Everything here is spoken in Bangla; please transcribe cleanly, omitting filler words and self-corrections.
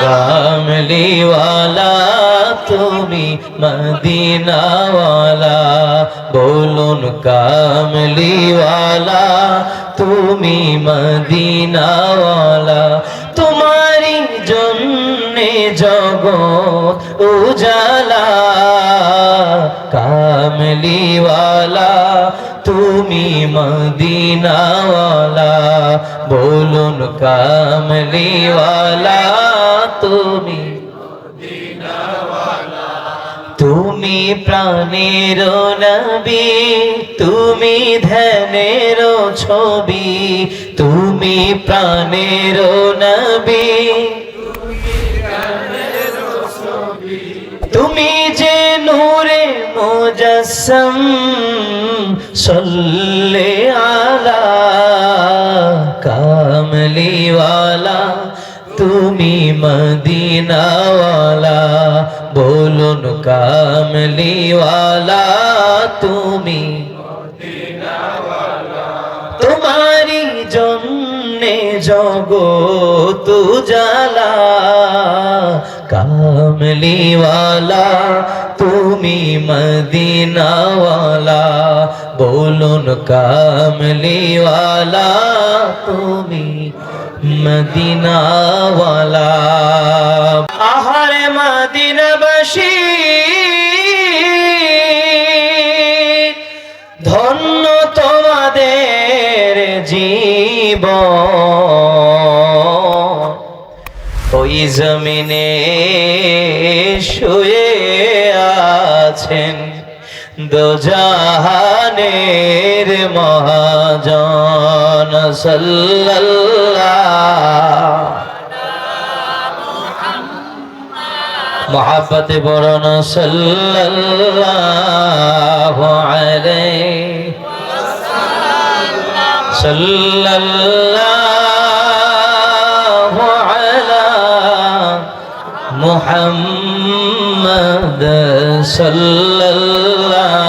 কামলিওয়ালা তুমি মদিনাওয়ালা, বলুন কামলিওয়ালা তুমি মদিনাওয়ালা। তোমারি জন্যে জগৎ উজালা, কামলিওয়ালা তুমি মদিনাওয়ালা, বলুন কামলিওয়ালা তুমি। তুমি প্রাণের নবী, তুমি ধ্যানের ছবি, তুমি প্রাণের নবী, তুমি যে নূরে মুজাসসাম, সল্লে আলা কামলিওয়ালা তুমি মদিনাওয়ালা, বলুন কামলিওয়ালা তুমি মদিনাওয়ালা। তোমারি জন্যে জগৎ উজালা, কামলিওয়ালা তুমি মদিনাওয়ালা, বলুন কামলিওয়ালা তুমি মদিনাওয়ালা। আহারে মদিনাবাসী ধন্য তোমাদের জীবন, ওই জমিনে শুয়ে আছেন দোজাহানের মহাজন, সাল্লাল্লাহু মুহাব্বতে বরণ সাল্লাল্লাহু আলাইহি সাল্লাল্লাহু আলা মুহাম্মদ সাল্লাল্লাহু